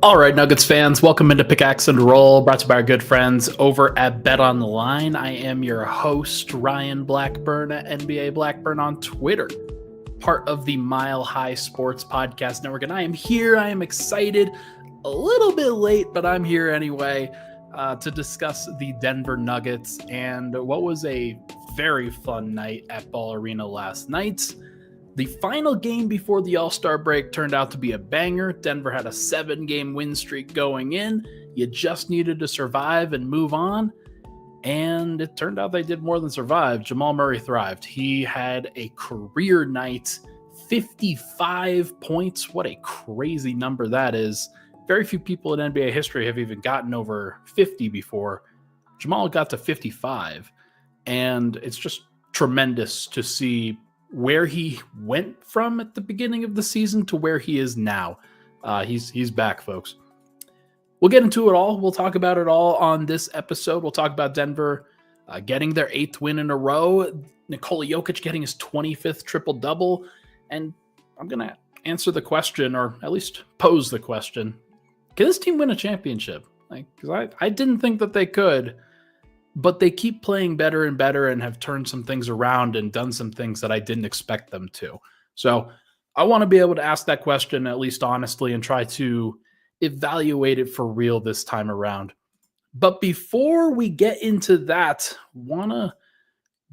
All right, Nuggets fans, welcome into Pickaxe and Roll, brought to you by our good friends over at BETONLINE. I am your host, Ryan Blackburn at NBA Blackburn on Twitter, part of the Mile High Sports Podcast Network. And I am here. I am excited, a little bit late, but I'm here anyway to discuss the Denver Nuggets and what was a very fun night at Ball Arena last night. The final game before the All-Star break turned out to be a banger. Denver had a 7-game win streak going in. You just needed to survive and move on. And it turned out they did more than survive. Jamal Murray thrived. He had a career night, 55 points. What a crazy number that is. Very few people in NBA history have even gotten over 50 before. Jamal got to 55. And it's just tremendous to see where he went from at the beginning of the season to where he is now. He's back, folks. We'll get into it all. We'll talk about it all on this episode. We'll talk about Denver getting their 8th win in a row, Nikola Jokic getting his 25th triple-double, and I'm going to answer the question, or at least pose the question, can this team win a championship? Because I didn't think that they could, but they keep playing better and better and have turned some things around and done some things that I didn't expect them to. So I want to be able to ask that question at least honestly and try to evaluate it for real this time around. But before we get into that, want to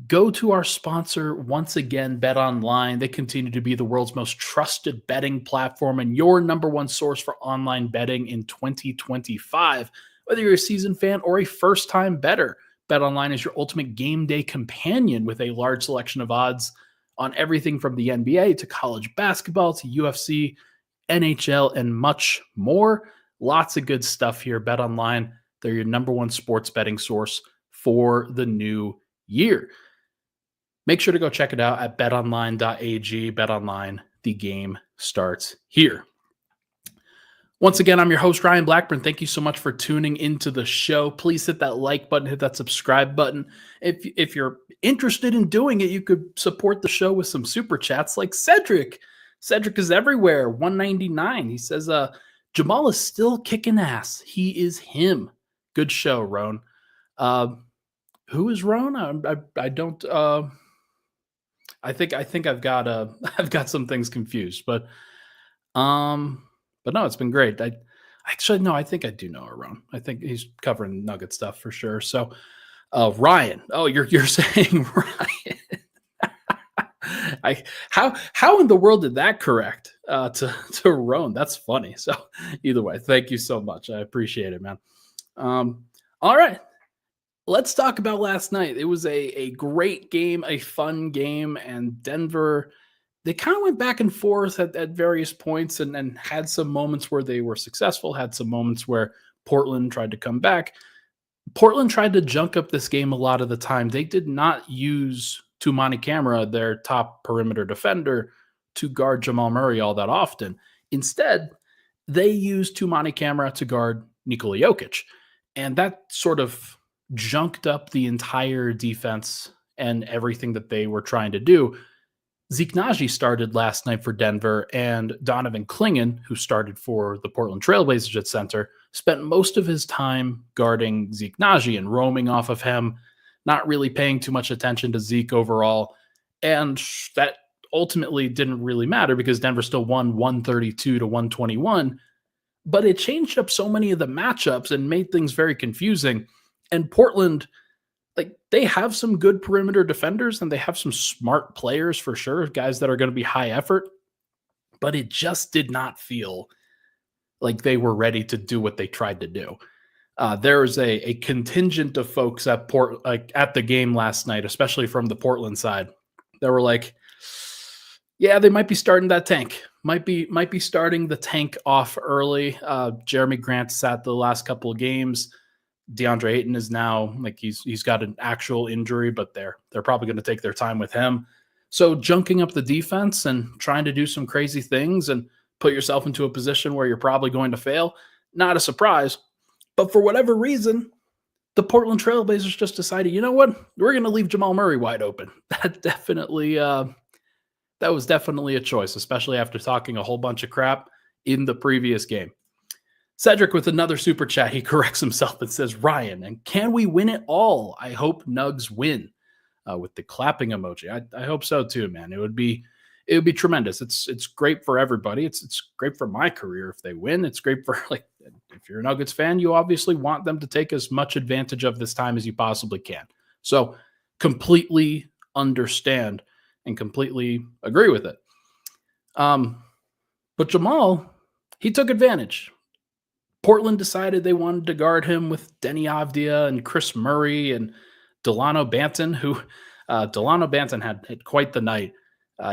go to our sponsor once again, BetOnline. They continue to be the world's most trusted betting platform and your number one source for online betting in 2025. Whether you're a seasoned fan or a first-time bettor, BetOnline is your ultimate game day companion with a large selection of odds on everything from the NBA to college basketball to UFC, NHL, and much more. Lots of good stuff here. BetOnline, they're your number one sports betting source for the new year. Make sure to go check it out at betonline.ag. BetOnline, the game starts here. Once again, I'm your host, Ryan Blackburn. Thank you so much for tuning into the show. Please hit that like button, hit that subscribe button. If you're interested in doing it, you could support the show with some super chats like Cedric. Cedric is everywhere, 199. He says, Jamal is still kicking ass. He is him. Good show, Roan. Who is Roan? I don't. I think I've got some things confused, but no, it's been great. I think I do know Aaron. I think he's covering Nugget stuff for sure. So, Ryan. Oh, you're saying Ryan. How in the world did that correct to Roan? That's funny. So either way, thank you so much. I appreciate it, man. All right. Let's talk about last night. It was a great game, a fun game, and Denver, they kind of went back and forth at various points and had some moments where they were successful, had some moments where Portland tried to come back. Portland tried to junk up this game a lot of the time. They did not use Toumani Camara, their top perimeter defender, to guard Jamal Murray all that often. Instead, they used Toumani Camara to guard Nikola Jokic. And that sort of junked up the entire defense and everything that they were trying to do. Zeke Naji started last night for Denver, and Donovan Clingan, who started for the Portland Trailblazers at center, spent most of his time guarding Zeke Naji and roaming off of him, not really paying too much attention to Zeke overall. And that ultimately didn't really matter because Denver still won 132 to 121. But it changed up so many of the matchups and made things very confusing. And Portland, they have some good perimeter defenders and they have some smart players for sure, guys that are going to be high effort, but it just did not feel like they were ready to do what they tried to do. There was a contingent of folks at the game last night, especially from the Portland side, that were like, yeah, they might be starting that tank, might be starting the tank off early. Jeremy Grant sat the last couple of games. DeAndre Ayton is now he's got an actual injury, but they're probably going to take their time with him. So junking up the defense and trying to do some crazy things and put yourself into a position where you're probably going to fail, not a surprise. But for whatever reason, the Portland Trailblazers just decided, you know what, we're going to leave Jamal Murray wide open. That was definitely a choice, especially after talking a whole bunch of crap in the previous game. Cedric with another super chat. He corrects himself and says, Ryan, and can we win it all? I hope Nugs win, with the clapping emoji. I hope so too, man. It would be tremendous. It's great for everybody. It's great for my career if they win. It's great for, like, if you're a Nuggets fan, you obviously want them to take as much advantage of this time as you possibly can. So completely understand and completely agree with it. But Jamal, he took advantage. Portland decided they wanted to guard him with Denny Avdia and Chris Murray and Delano Banton, who Delano Banton had quite the night.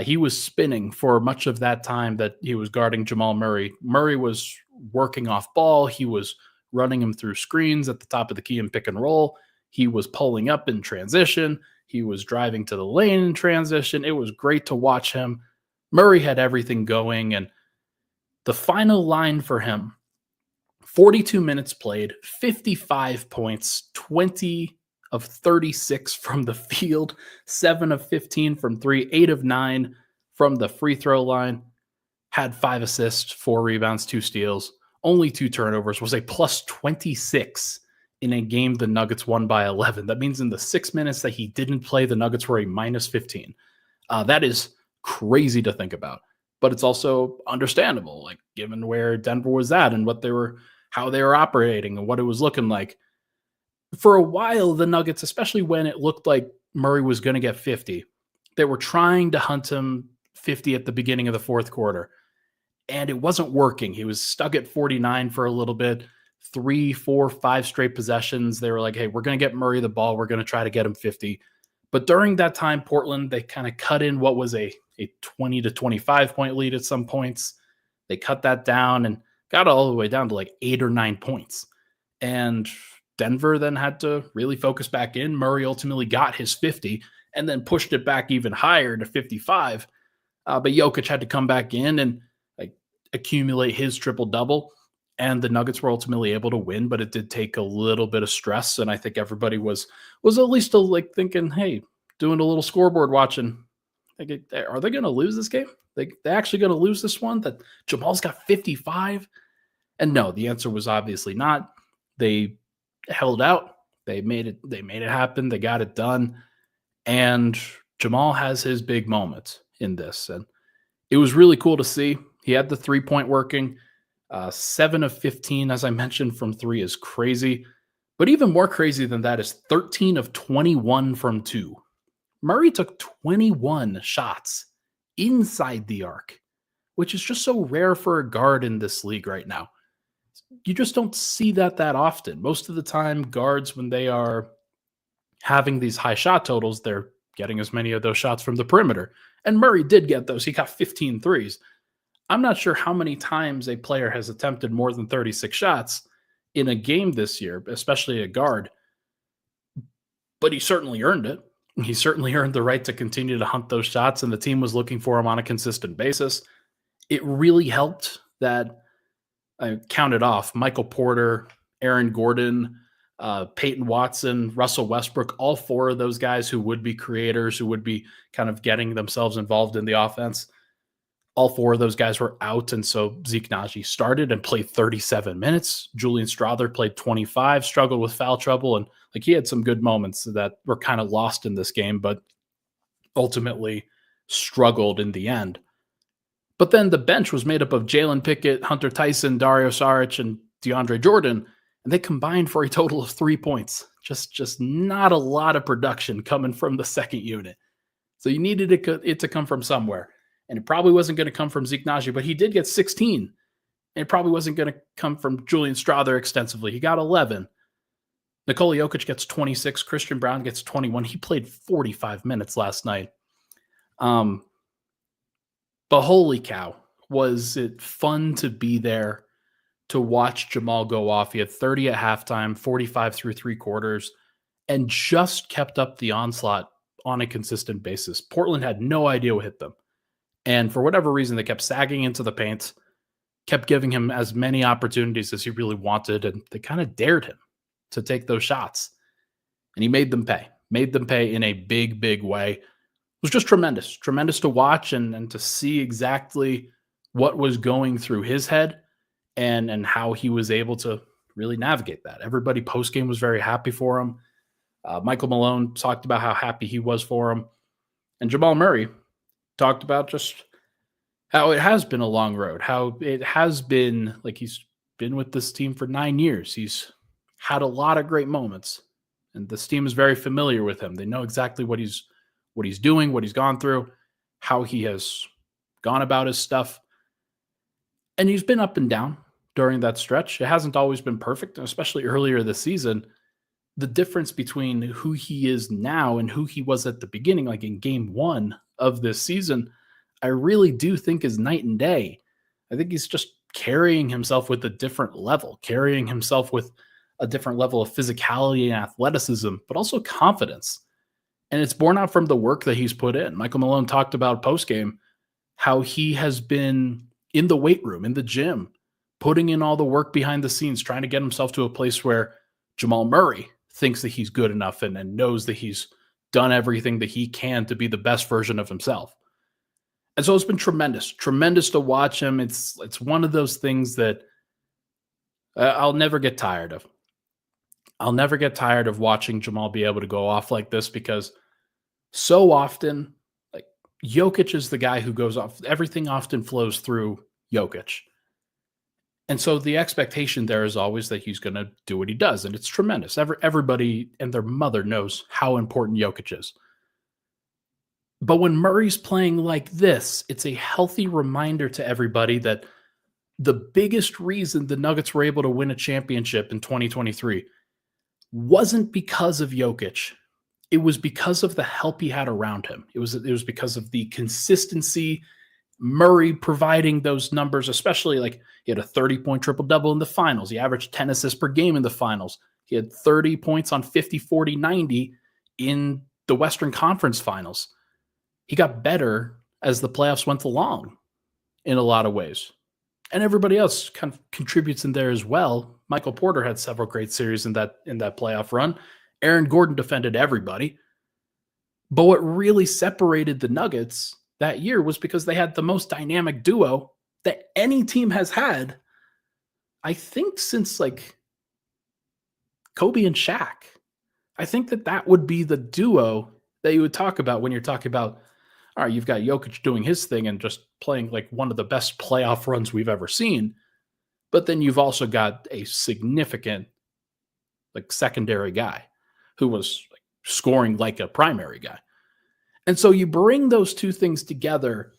He was spinning for much of that time that he was guarding Jamal Murray. Murray was working off ball. He was running him through screens at the top of the key in pick and roll. He was pulling up in transition. He was driving to the lane in transition. It was great to watch him. Murray had everything going. And the final line for him, 42 minutes played, 55 points, 20 of 36 from the field, 7 of 15 from 3, 8 of 9 from the free throw line, had 5 assists, 4 rebounds, 2 steals, only 2 turnovers, was a plus 26 in a game the Nuggets won by 11. That means in the 6 minutes that he didn't play, the Nuggets were a minus 15. That is crazy to think about, but it's also understandable, like, given where Denver was at and how they were operating and what it was looking like. For a while, the Nuggets, especially when it looked like Murray was going to get 50, they were trying to hunt him 50 at the beginning of the fourth quarter, and it wasn't working. He was stuck at 49 for a little bit, 3, 4, 5 straight possessions. They were like, hey, we're going to get Murray the ball. We're going to try to get him 50. But during that time, Portland, they kind of cut in what was a 20 to 25 point lead at some points. They cut that down and got all the way down to like 8 or 9 points. And Denver then had to really focus back in. Murray ultimately got his 50 and then pushed it back even higher to 55. But Jokic had to come back in and accumulate his triple-double. And the Nuggets were ultimately able to win, but it did take a little bit of stress. And I think everybody was at least thinking, hey, doing a little scoreboard watching. Are they going to lose this game? They actually going to lose this one? That Jamal's got 55? And no, the answer was obviously not. They held out. They made it happen. They got it done. And Jamal has his big moments in this. And it was really cool to see. He had the 3-point working. 7 of 15, as I mentioned, from 3 is crazy. But even more crazy than that is 13 of 21 from 2. Murray took 21 shots inside the arc, which is just so rare for a guard in this league right now. You just don't see that often. Most of the time, guards, when they are having these high shot totals, they're getting as many of those shots from the perimeter. And Murray did get those. He got 15 threes. I'm not sure how many times a player has attempted more than 36 shots in a game this year, especially a guard. But he certainly earned it. He certainly earned the right to continue to hunt those shots, and the team was looking for him on a consistent basis. It really helped that I counted off Michael Porter, Aaron Gordon, Peyton Watson, Russell Westbrook, all 4 of those guys who would be creators, who would be kind of getting themselves involved in the offense. All 4 of those guys were out, and so Zeke Naji started and played 37 minutes. Julian Strawther played 25, struggled with foul trouble, and he had some good moments that were kind of lost in this game, but ultimately struggled in the end. But then the bench was made up of Jalen Pickett, Hunter Tyson, Dario Saric, and DeAndre Jordan, and they combined for a total of 3 points. Just not a lot of production coming from the second unit. So you needed it to come from somewhere. And it probably wasn't going to come from Zeke Naji, but he did get 16. And it probably wasn't going to come from Julian Strawther extensively. He got 11. Nikola Jokic gets 26. Christian Brown gets 21. He played 45 minutes last night. But holy cow, was it fun to be there to watch Jamal go off. He had 30 at halftime, 45 through 3 quarters, and just kept up the onslaught on a consistent basis. Portland had no idea what hit them. And for whatever reason, they kept sagging into the paint, kept giving him as many opportunities as he really wanted, and they kind of dared him to take those shots. And he made them pay in a big, big way. It was just tremendous to watch and to see exactly what was going through his head and how he was able to really navigate that. Everybody post game was very happy for him. Michael Malone talked about how happy he was for him, and Jamal Murray talked about just how it has been a long road, how it has been like he's been with this team for 9 years. He's had a lot of great moments, and this team is very familiar with him. They know exactly what he's doing, what he's gone through, how he has gone about his stuff. And he's been up and down during that stretch. It hasn't always been perfect, especially earlier this season. The difference between who he is now and who he was at the beginning, like in game 1 of this season, I really do think is night and day. I think he's just carrying himself with a different level, carrying himself with a different level of physicality and athleticism, but also confidence. And it's born out from the work that he's put in. Michael Malone talked about post-game how he has been in the weight room, in the gym, putting in all the work behind the scenes, trying to get himself to a place where Jamal Murray thinks that he's good enough and knows that he's done everything that he can to be the best version of himself. And so it's been tremendous to watch him. It's one of those things that I'll never get tired of. I'll never get tired of watching Jamal be able to go off like this, because so often, like, Jokic is the guy who goes off. Everything often flows through Jokic. And so the expectation there is always that he's going to do what he does, and it's tremendous. Everybody and their mother knows how important Jokic is. But when Murray's playing like this, it's a healthy reminder to everybody that the biggest reason the Nuggets were able to win a championship in 2023 wasn't because of Jokic. It was because of the help he had around him. It was because of the consistency, Murray providing those numbers, especially like he had a 30-point triple-double in the finals. He averaged 10 assists per game in the finals. He had 30 points on 50, 40, 90 in the Western Conference finals. He got better as the playoffs went along in a lot of ways. And everybody else kind of contributes in there as well. Michael Porter had several great series in that playoff run. Aaron Gordon defended everybody. But what really separated the Nuggets that year was because they had the most dynamic duo that any team has had, I think, since like Kobe and Shaq. I think that would be the duo that you would talk about when you're talking about, all right, you've got Jokic doing his thing and just playing like one of the best playoff runs we've ever seen. But then you've also got a significant like secondary guy who was like scoring like a primary guy. And so you bring those two things together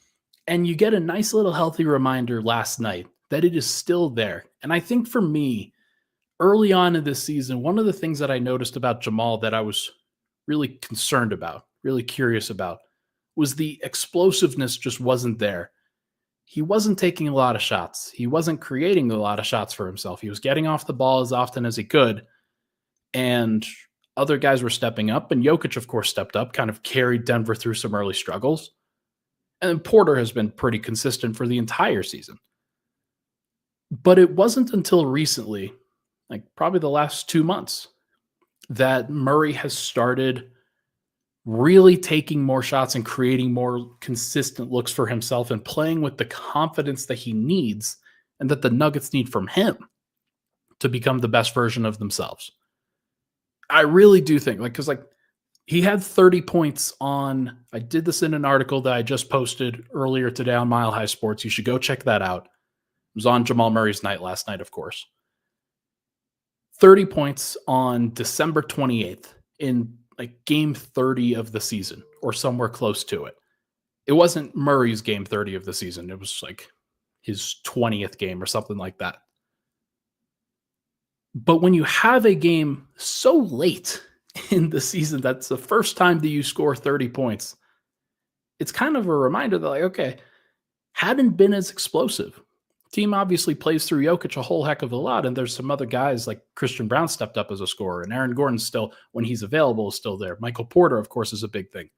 and you get a nice little healthy reminder last night that it is still there. And I think for me, early on in this season, one of the things that I noticed about Jamal that I was really concerned about, really curious about, was the explosiveness just wasn't there. He wasn't taking a lot of shots. He wasn't creating a lot of shots for himself. He was getting off the ball as often as he could. And other guys were stepping up. And Jokic, of course, stepped up, kind of carried Denver through some early struggles. And then Porter has been pretty consistent for the entire season. But it wasn't until recently, like probably the last 2 months, that Murray has started really taking more shots and creating more consistent looks for himself and playing with the confidence that he needs and that the Nuggets need from him to become the best version of themselves. I really do think, like, because like he had 30 points on, I did this in an article that I just posted earlier today on Mile High Sports. You should go check that out. It was on Jamal Murray's night last night, of course. 30 points on December 28th in like game 30 of the season or somewhere close to it. It wasn't Murray's game 30 of the season. It was like his 20th game or something like that. But when you have a game so late in the season, that's the first time that you score 30 points. It's kind of a reminder that, like, okay, hadn't been as explosive. Team obviously plays through Jokic a whole heck of a lot, and there's some other guys like Christian Brown stepped up as a scorer, and Aaron Gordon still, when he's available, is still there. Michael Porter, of course, is a big thing.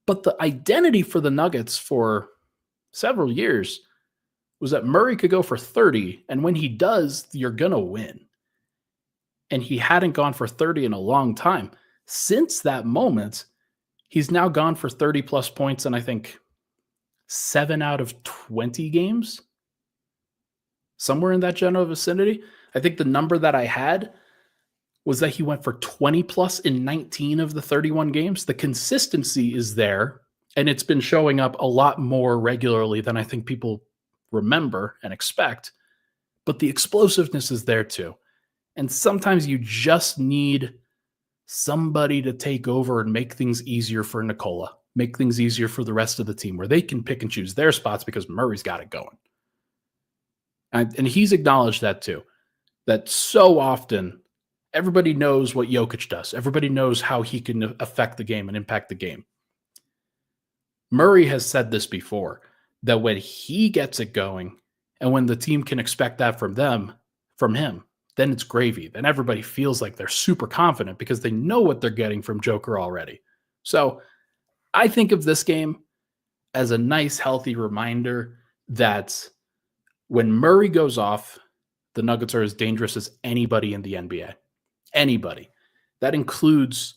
But the identity for the Nuggets for several years was that Murray could go for 30, and when he does, you're going to win. And he hadn't gone for 30 in a long time. Since that moment, he's now gone for 30-plus points, and I think 7 out of 20 games. somewhere in that general vicinity. I think the number that I had was that he went for 20 plus in 19 of the 31 games. The consistency is there, and it's been showing up a lot more regularly than I think people remember and expect. But the explosiveness is there too. And sometimes you just need somebody to take over and make things easier for Nikola, make things easier for the rest of the team where they can pick and choose their spots because Murray's got it going. And he's acknowledged that too, that so often everybody knows what Jokic does. Everybody knows how he can affect the game and impact the game. Murray has said this before, that when he gets it going and when the team can expect that from him, then it's gravy. Then everybody feels like they're super confident because they know what they're getting from Joker already. So I think of this game as a nice, healthy reminder that when Murray goes off, the Nuggets are as dangerous as anybody in the NBA. Anybody. That includes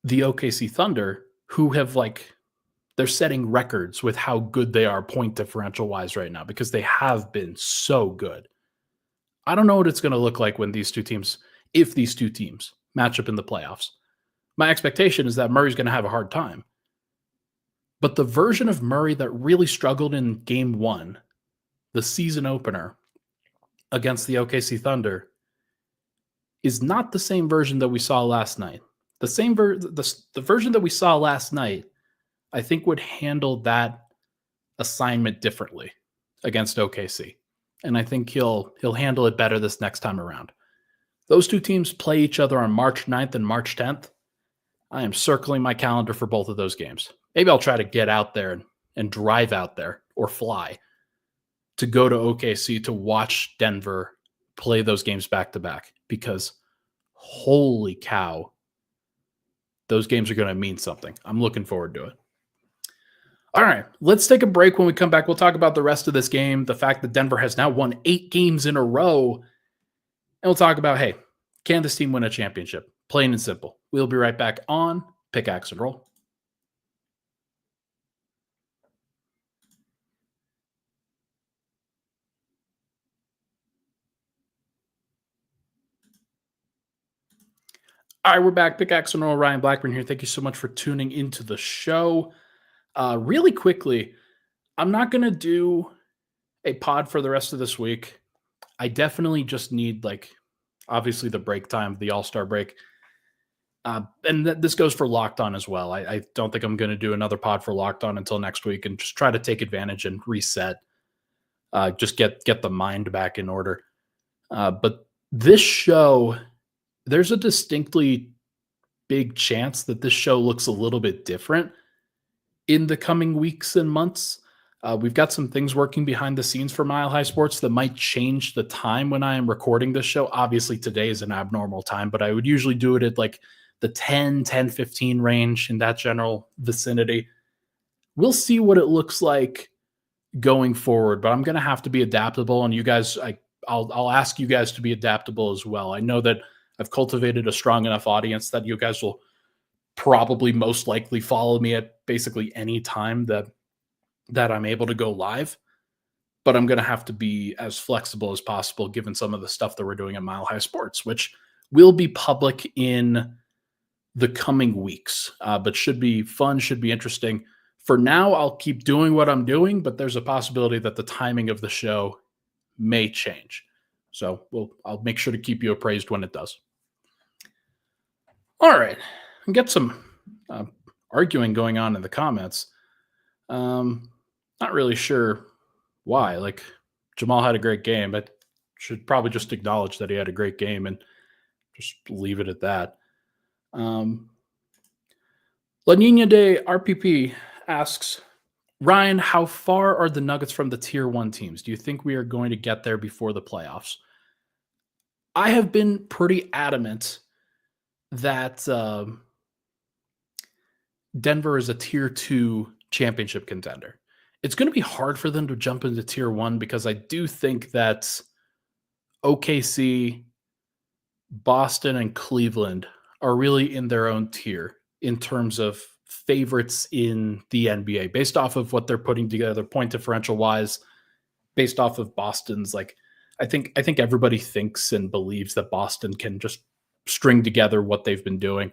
the OKC Thunder, who have they're setting records with how good they are point differential wise right now because they have been so good. I don't know what it's going to look like when if these two teams match up in the playoffs. My expectation is that Murray's going to have a hard time. But the version of Murray that really struggled in game 1, the season opener against the OKC Thunder, is not the same version that we saw last night. The version that we saw last night, I think, would handle that assignment differently against OKC. And I think he'll handle it better this next time around. Those two teams play each other on March 9th and March 10th. I am circling my calendar for both of those games. Maybe I'll try to get out there and drive out there or fly to go to OKC to watch Denver play those games back to back, because holy cow, those games are going to mean something. I'm looking forward to it. All right, let's take a break. When we come back, we'll talk about the rest of this game, the fact that Denver has now won 8 games in a row, and we'll talk about, hey, can this team win a championship? Plain and simple. We'll be right back on Pickaxe and Roll. All right, we're back. Pickaxe and Roll, Ryan Blackburn here. Thank you so much for tuning into the show. Really quickly, I'm not going to do a pod for the rest of this week. I definitely just need, obviously the break time, the All-Star break. And this goes for Locked On as well. I don't think I'm going to do another pod for Locked On until next week and just try to take advantage and reset. Just get the mind back in order. But this show, there's a distinctly big chance that this show looks a little bit different in the coming weeks and months. We've got some things working behind the scenes for Mile High Sports that might change the time when I am recording this show. Obviously, today is an abnormal time, but I would usually do it at the 10:15 range, in that general vicinity. We'll see what it looks like going forward, but I'm going to have to be adaptable, and you guys, I'll ask you guys to be adaptable as well. I know that I've cultivated a strong enough audience that you guys will probably most likely follow me at basically any time that I'm able to go live, but I'm going to have to be as flexible as possible given some of the stuff that we're doing at Mile High Sports, which will be public in the coming weeks, but should be fun, should be interesting. For now, I'll keep doing what I'm doing, but there's a possibility that the timing of the show may change. So I'll make sure to keep you appraised when it does. All right. And get some arguing going on in the comments. Not really sure why. Jamal had a great game, but should probably just acknowledge that he had a great game and just leave it at that. La Nina de RPP asks, Ryan, how far are the Nuggets from the Tier 1 teams? Do you think we are going to get there before the playoffs? I have been pretty adamant that Denver is a Tier 2 championship contender. It's going to be hard for them to jump into Tier 1 because I do think that OKC, Boston, and Cleveland are really in their own tier in terms of favorites in the NBA based off of what they're putting together point differential wise, based off of Boston's I think everybody thinks and believes that Boston can just string together what they've been doing.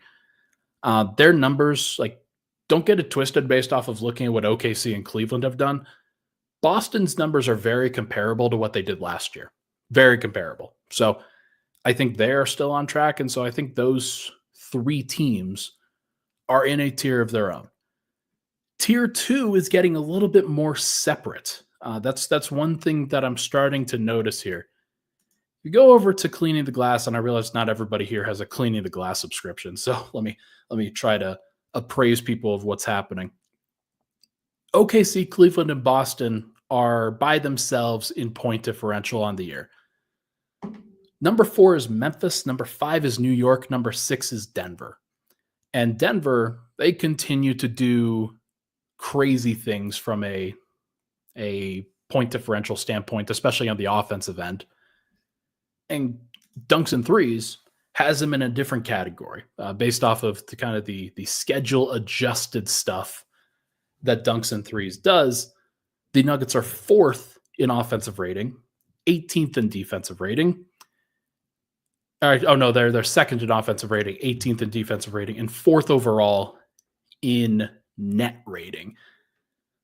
Their numbers, like, don't get it twisted based off of looking at what OKC and Cleveland have done. Boston's numbers are very comparable to what they did last year. Very comparable. So I think they are still on track. And so I think those three teams are in a tier of their own. Tier 2 is getting a little bit more separate. That's one thing that I'm starting to notice here. You go over to Cleaning the Glass, and I realize not everybody here has a Cleaning the Glass subscription. So let me try to appraise people of what's happening. OKC, Cleveland, and Boston are by themselves in point differential on the year. Number 4 is Memphis. Number 5 is New York. Number 6 is Denver. And Denver, they continue to do crazy things from a point differential standpoint, especially on the offensive end. And dunks and threes has them in a different category based off of the kind of the schedule adjusted stuff that dunks and threes does. The Nuggets are 4th in offensive rating, 18th in defensive rating. All right, oh no, they're 2nd in offensive rating, 18th in defensive rating, and 4th overall in net rating.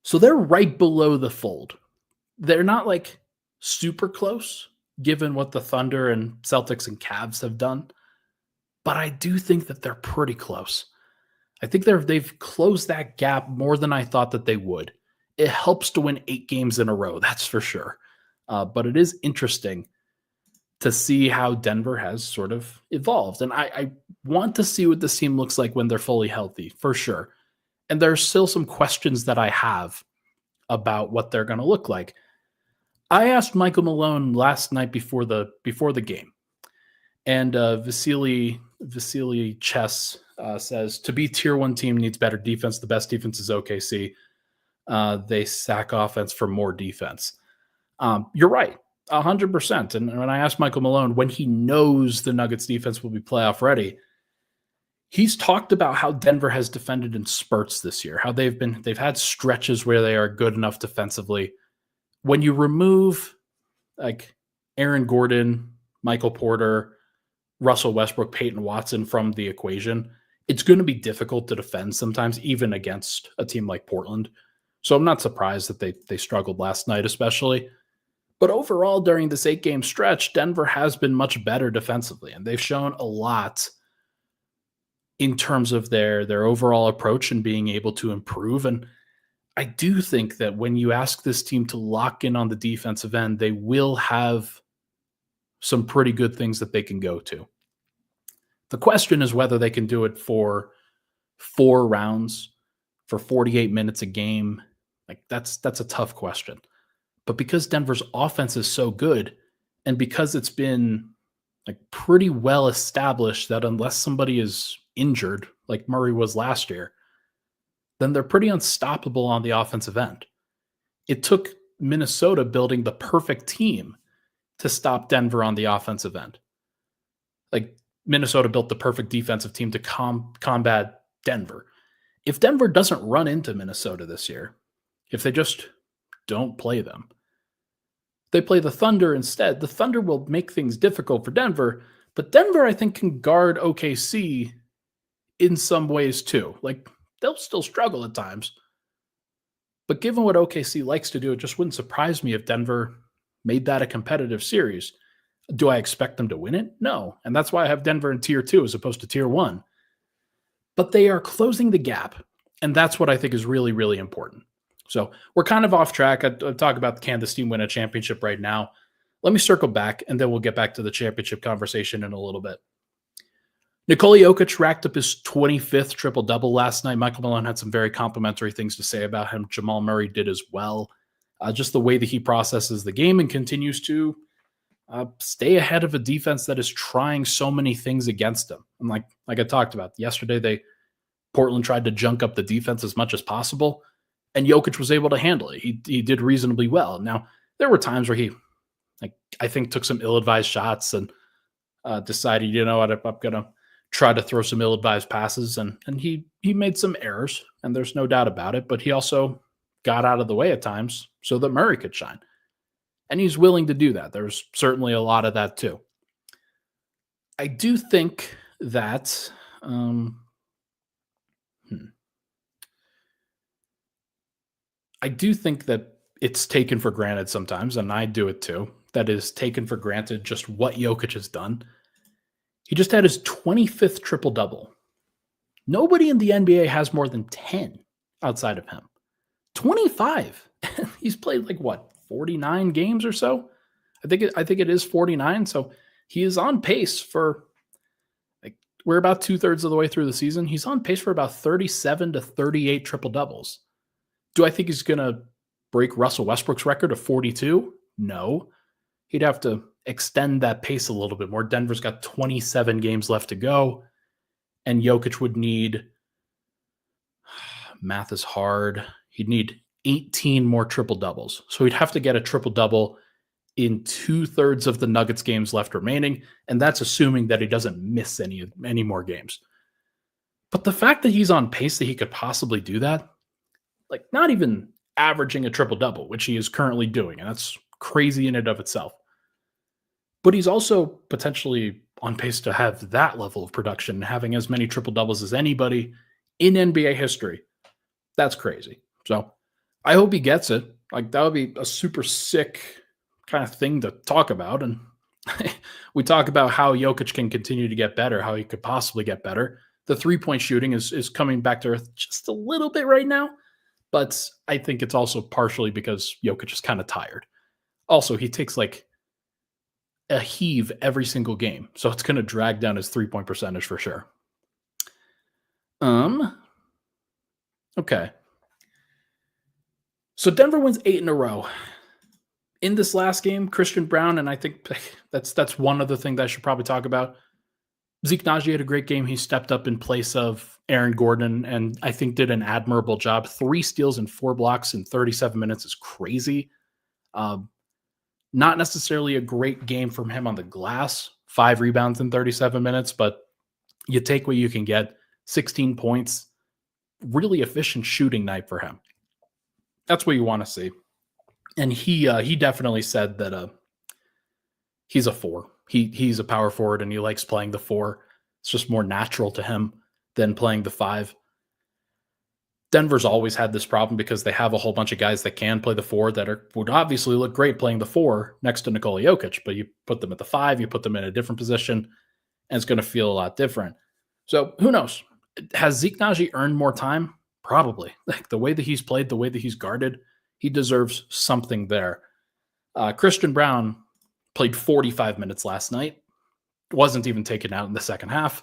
So they're right below the fold. They're not like super close, given what the Thunder and Celtics and Cavs have done. But I do think that they're pretty close. I think they've closed that gap more than I thought that they would. It helps to win 8 games in a row, that's for sure. But it is interesting to see how Denver has sort of evolved. And I want to see what this team looks like when they're fully healthy, for sure. And there's still some questions that I have about what they're going to look like. I asked Michael Malone last night before the game, and Vasily Chess says, to be tier 1 team needs better defense. The best defense is OKC. They sack offense for more defense. You're right, 100%. And when I asked Michael Malone when he knows the Nuggets defense will be playoff ready, he's talked about how Denver has defended in spurts this year, how they've had stretches where they are good enough defensively. When you remove like Aaron Gordon, Michael Porter, Russell Westbrook, Peyton Watson from the equation, it's going to be difficult to defend sometimes, even against a team like Portland. So I'm not surprised that they struggled last night, especially. But overall, during this 8-game stretch, Denver has been much better defensively, and they've shown a lot in terms of their overall approach and being able to improve. And I do think that when you ask this team to lock in on the defensive end, they will have some pretty good things that they can go to. The question is whether they can do it for 4 rounds, for 48 minutes a game. Like that's a tough question. But because Denver's offense is so good, and because it's been like pretty well established that unless somebody is injured, like Murray was last year, then they're pretty unstoppable on the offensive end. It took Minnesota building the perfect team to stop Denver on the offensive end. Like Minnesota built the perfect defensive team to combat Denver. If Denver doesn't run into Minnesota this year, if they just don't play them, they play the Thunder instead, the Thunder will make things difficult for Denver, but Denver, I think, can guard OKC in some ways too. Like, they'll still struggle at times. But given what OKC likes to do, it just wouldn't surprise me if Denver made that a competitive series. Do I expect them to win it? No. And that's why I have Denver in tier 2 as opposed to tier 1. But they are closing the gap. And that's what I think is really, really important. So we're kind of off track. I talk about the Kansas team win a championship right now. Let me circle back, and then we'll get back to the championship conversation in a little bit. Nikola Jokic racked up his 25th triple-double last night. Michael Malone had some very complimentary things to say about him. Jamal Murray did as well. Just the way that he processes the game and continues to stay ahead of a defense that is trying so many things against him. And like I talked about yesterday, Portland tried to junk up the defense as much as possible, and Jokic was able to handle it. He did reasonably well. Now, there were times where he, I think, took some ill-advised shots and decided, you know what, I'm going to try to throw some ill-advised passes, and he made some errors, and there's no doubt about it, but he also got out of the way at times so that Murray could shine. And he's willing to do that. There's certainly a lot of that too. I do think that I do think that it's taken for granted sometimes, and I do it too, that is taken for granted just what Jokic has done. He just had his 25th triple-double. Nobody in the NBA has more than 10 outside of him. 25. He's played 49 games or so. I think it is 49. So he is on pace for we're about 2/3 of the way through the season. He's on pace for about 37 to 38 triple doubles. Do I think he's going to break Russell Westbrook's record of 42? No. He'd have to extend that pace a little bit more. Denver's got 27 games left to go, and Jokic would need, math is hard, he'd need 18 more triple doubles. So he'd have to get a triple double in 2/3 of the Nuggets games left remaining, and that's assuming that he doesn't miss any more games. But the fact that he's on pace that he could possibly do that, not even averaging a triple double, which he is currently doing, and that's crazy in and of itself. But he's also potentially on pace to have that level of production, having as many triple doubles as anybody in NBA history. That's crazy. So I hope he gets it. That would be a super sick kind of thing to talk about. And we talk about how Jokic can continue to get better, how he could possibly get better. The 3-point shooting is coming back to earth just a little bit right now, but I think it's also partially because Jokic is kind of tired. Also, he takes a heave every single game, so it's going to drag down his 3-point percentage for sure. Okay. So Denver wins 8 in a row. In this last game, Christian Brown, and I think that's one other thing that I should probably talk about. Zeke Nnaji had a great game. He stepped up in place of Aaron Gordon, and I think did an admirable job. 3 steals and 4 blocks in 37 minutes is crazy. Not necessarily a great game from him on the glass. 5 rebounds in 37 minutes, but you take what you can get. 16 points. Really efficient shooting night for him. That's what you want to see. And he definitely said that he's a 4. He's a power forward and he likes playing the 4. It's just more natural to him than playing the 5. Denver's always had this problem because they have a whole bunch of guys that can play the 4 that would obviously look great playing the 4 next to Nikola Jokic, but you put them at the 5, you put them in a different position, and it's going to feel a lot different. So who knows? Has Zeke Nnaji earned more time? Probably. The way that he's played, the way that he's guarded, he deserves something there. Christian Brown played 45 minutes last night. Wasn't even taken out in the second half.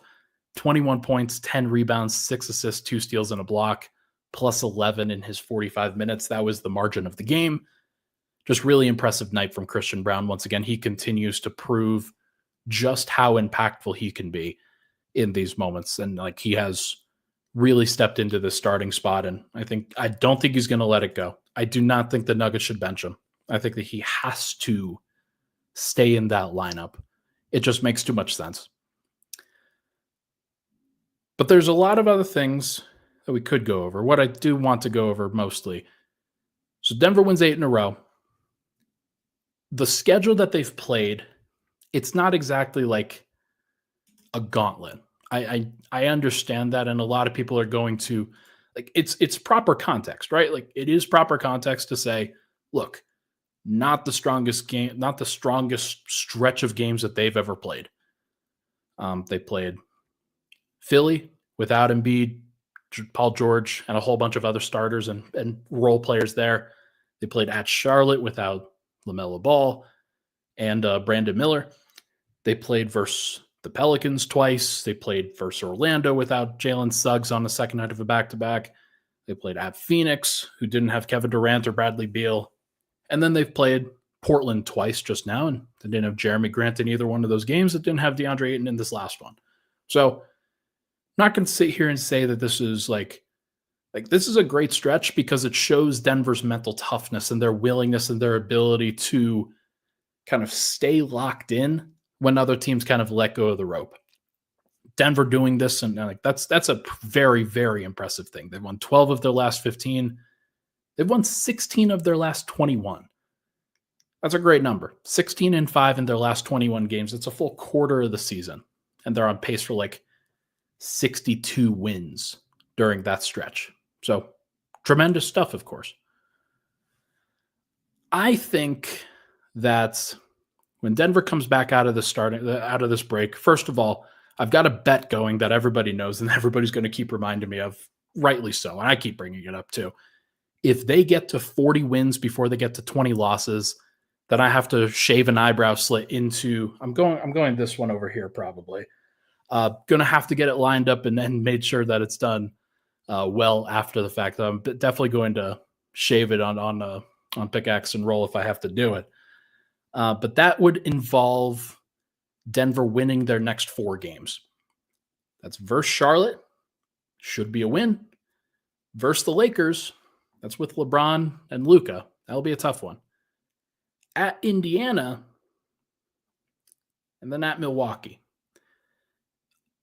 21 points, 10 rebounds, 6 assists, 2 steals, and a block, plus 11 in his 45 minutes. That was the margin of the game. Just really impressive night from Christian Brown. Once again, he continues to prove just how impactful he can be in these moments. And he has really stepped into the starting spot. And I don't think he's going to let it go. I do not think the Nuggets should bench him. I think that he has to stay in that lineup. It just makes too much sense. But there's a lot of other things that we could go over. What I do want to go over mostly. So Denver wins 8 in a row. The schedule that they've played, it's not exactly like a gauntlet. I understand that, and a lot of people are going to it's proper context, right? It is proper context to say, look, not the strongest game, not the strongest stretch of games that they've ever played. They played Philly without Embiid, Paul George, and a whole bunch of other starters and role players there. They played at Charlotte without LaMelo Ball and Brandon Miller. They played versus the Pelicans twice. They played versus Orlando without Jalen Suggs on the second night of a back-to-back. They played at Phoenix, who didn't have Kevin Durant or Bradley Beal. And then they've played Portland twice just now, and they didn't have Jeremy Grant in either one of those games. It didn't have DeAndre Ayton in this last one. So I'm not going to sit here and say that this is this is a great stretch, because it shows Denver's mental toughness and their willingness and their ability to kind of stay locked in when other teams kind of let go of the rope. Denver doing this, and that's a very, very impressive thing. They've won 12 of their last 15. They've won 16 of their last 21. That's a great number. 16-5 in their last 21 games. It's a full quarter of the season. And they're on pace for like 62 wins during that stretch. So tremendous stuff, of course. I think that when Denver comes back out of this break, first of all, I've got a bet going that everybody knows and everybody's going to keep reminding me of, rightly so, and I keep bringing it up too. If they get to 40 wins before they get to 20 losses, then I have to shave an eyebrow slit into. I'm going this one over here probably. Going to have to get it lined up and then made sure that it's done well after the fact. I'm definitely going to shave it on Pickaxe and Roll if I have to do it. But that would involve Denver winning their next 4 games. That's versus Charlotte, should be a win. Versus the Lakers, that's with LeBron and Luka. That'll be a tough one. At Indiana, and then at Milwaukee.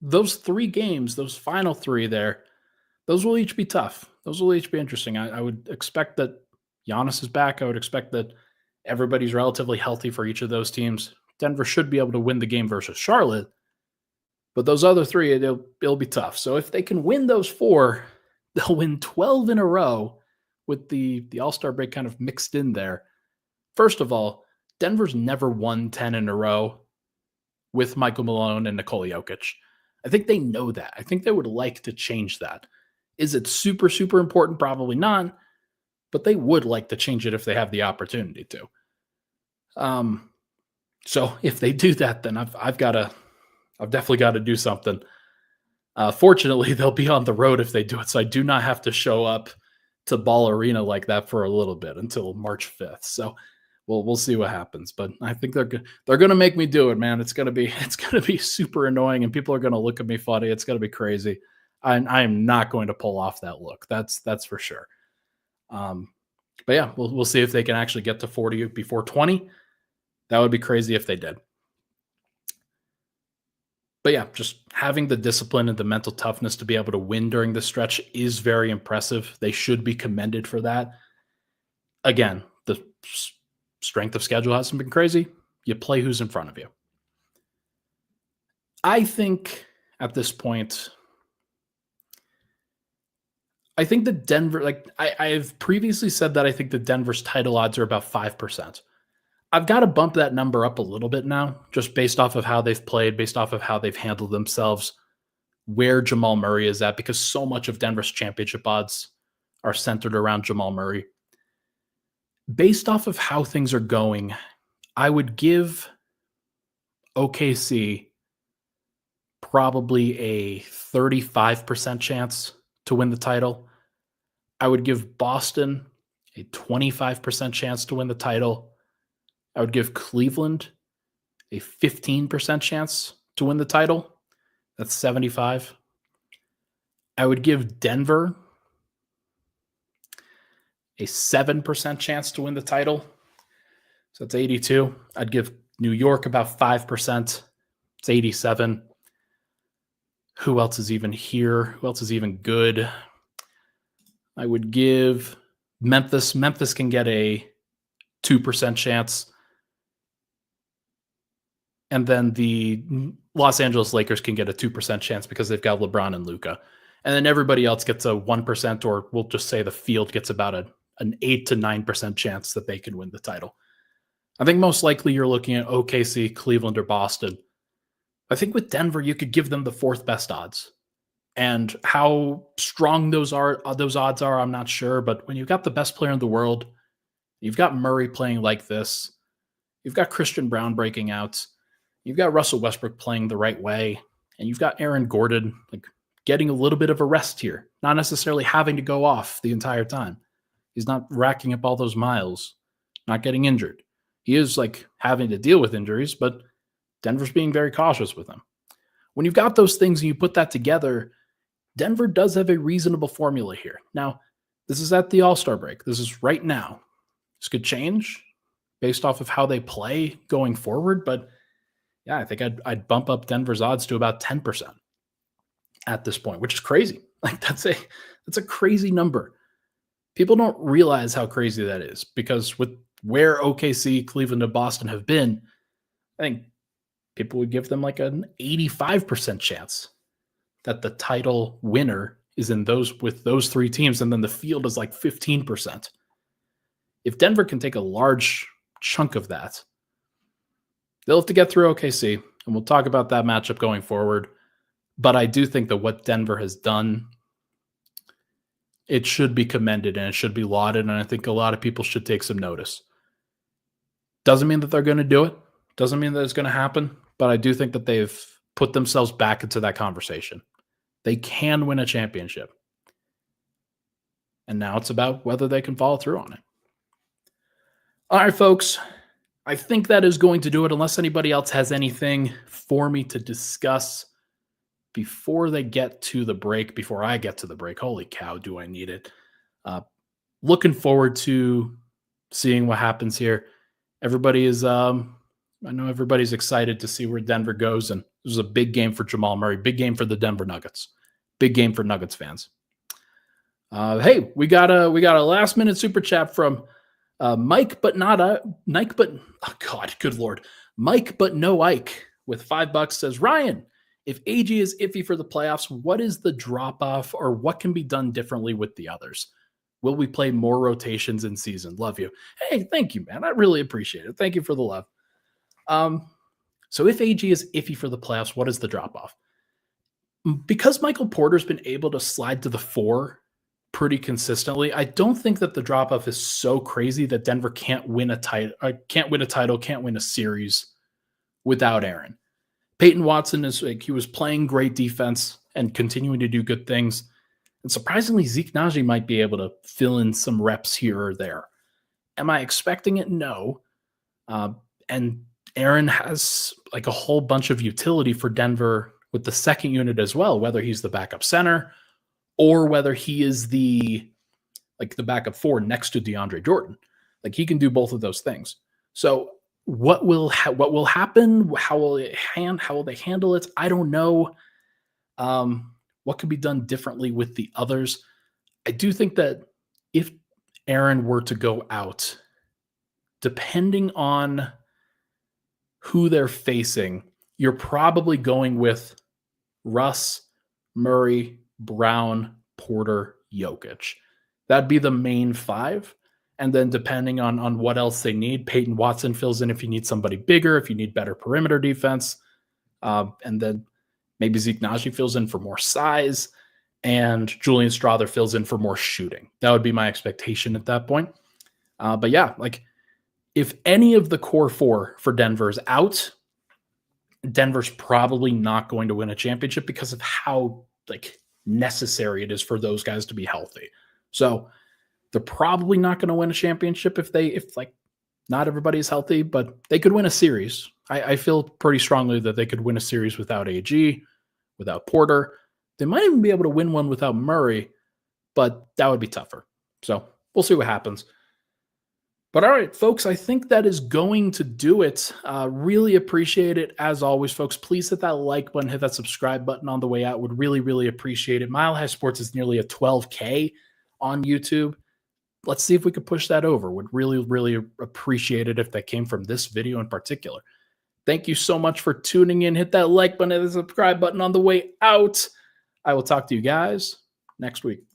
Those 3 games, those final 3 there, those will each be tough. Those will each be interesting. I would expect that Giannis is back. I would expect that everybody's relatively healthy for each of those teams. Denver should be able to win the game versus Charlotte. But those other 3, it'll be tough. So if they can win those 4, they'll win 12 in a row with the All-Star break kind of mixed in there. First of all, Denver's never won 10 in a row with Michael Malone and Nikola Jokic. I think they know that. I think they would like to change that. Is it super, super important? Probably not. But they would like to change it if they have the opportunity to. So if they do that, then I've definitely got to do something. Fortunately, they'll be on the road if they do it, so I do not have to show up to Ball Arena like that for a little bit until March 5th. So we'll see what happens. But I think they're going to make me do it, man. It's going to be super annoying, and people are going to look at me funny. It's going to be crazy. I am not going to pull off that look. That's for sure. But yeah, we'll see if they can actually get to 40 before 20. That would be crazy if they did. But yeah, just having the discipline and the mental toughness to be able to win during this stretch is very impressive. They should be commended for that. Again, the strength of schedule hasn't been crazy. You play who's in front of you. I think at this point, I think that Denver, I've previously said that I think the Denver's title odds are about 5%. I've got to bump that number up a little bit now, just based off of how they've played, based off of how they've handled themselves, where Jamal Murray is at, because so much of Denver's championship odds are centered around Jamal Murray. Based off of how things are going, I would give OKC probably a 35% chance to win the title. I would give Boston a 25% chance to win the title. I would give Cleveland a 15% chance to win the title. That's 75. I would give Denver a 7% chance to win the title. So that's 82. I'd give New York about 5%. It's 87. Who else is even here? Who else is even good? I would give Memphis. Memphis can get a 2% chance. And then the Los Angeles Lakers can get a 2% chance because they've got LeBron and Luka. And then everybody else gets a 1%, or we'll just say the field gets about an 8 to 9% chance that they can win the title. I think most likely you're looking at OKC, Cleveland, or Boston. I think with Denver, you could give them the 4th best odds. And how strong those odds are, I'm not sure. But when you've got the best player in the world, you've got Murray playing like this, you've got Christian Brown breaking out, you've got Russell Westbrook playing the right way, and you've got Aaron Gordon getting a little bit of a rest here, not necessarily having to go off the entire time. He's not racking up all those miles, not getting injured. He is having to deal with injuries, but Denver's being very cautious with him. When you've got those things and you put that together, Denver does have a reasonable formula here. Now, this is at the All-Star break. This is right now. This could change based off of how they play going forward, but yeah, I think I'd bump up Denver's odds to about 10% at this point, which is crazy. That's a crazy number. People don't realize how crazy that is, because with where OKC, Cleveland, and Boston have been, I think people would give them like an 85% chance that the title winner is in with those three teams, and then the field is like 15%. If Denver can take a large chunk of that, they'll have to get through OKC, and we'll talk about that matchup going forward. But I do think that what Denver has done, it should be commended and it should be lauded, and I think a lot of people should take some notice. Doesn't mean that they're going to do it. Doesn't mean that it's going to happen, but I do think that they've put themselves back into that conversation. They can win a championship. And now it's about whether they can follow through on it. All right, folks. I think that is going to do it, unless anybody else has anything for me to discuss before they get to the break, before I get to the break. Holy cow, do I need it. Looking forward to seeing what happens here. Everybody is, I know everybody's excited to see where Denver goes, and this was a big game for Jamal Murray, big game for the Denver Nuggets, big game for Nuggets fans. Hey, we got a last minute super chat from Mike, but not Nike, but oh God, good Lord, Mike, but no Ike with $5 says, Ryan, if AG is iffy for the playoffs, what is the drop off, or what can be done differently with the others? Will we play more rotations in season? Love you. Hey, thank you, man. I really appreciate it. Thank you for the love. So if AG is iffy for the playoffs, what is the drop off? Because Michael Porter's been able to slide to the 4 pretty consistently, I don't think that the drop off is so crazy that Denver can't win a title, can't win a series without Aaron. Peyton Watson he was playing great defense and continuing to do good things. And surprisingly, Zeke Naji might be able to fill in some reps here or there. Am I expecting it? No. And Aaron has like a whole bunch of utility for Denver with the second unit as well, whether he's the backup center or whether he is the backup 4 next to DeAndre Jordan. Like, he can do both of those things. So what will happen? How will they handle it? I don't know. What could be done differently with the others? I do think that if Aaron were to go out, depending on who they're facing, you're probably going with Russ, Murray, Brown, Porter, Jokic. That'd be the main 5. And then depending on what else they need, Peyton Watson fills in if you need somebody bigger, if you need better perimeter defense. And then maybe Zeke Naji fills in for more size, and Julian Strawther fills in for more shooting. That would be my expectation at that point. But yeah, like, if any of the core 4 for Denver is out, Denver's probably not going to win a championship because of how necessary it is for those guys to be healthy. So they're probably not going to win a championship if not everybody's healthy, but they could win a series. I feel pretty strongly that they could win a series without AG, without Porter. They might even be able to win one without Murray, but that would be tougher. So we'll see what happens. But all right, folks, I think that is going to do it. Really appreciate it. As always, folks, please hit that like button, hit that subscribe button on the way out. Would really, really appreciate it. Mile High Sports is nearly at 12K on YouTube. Let's see if we could push that over. Would really, really appreciate it if that came from this video in particular. Thank you so much for tuning in. Hit that like button and the subscribe button on the way out. I will talk to you guys next week.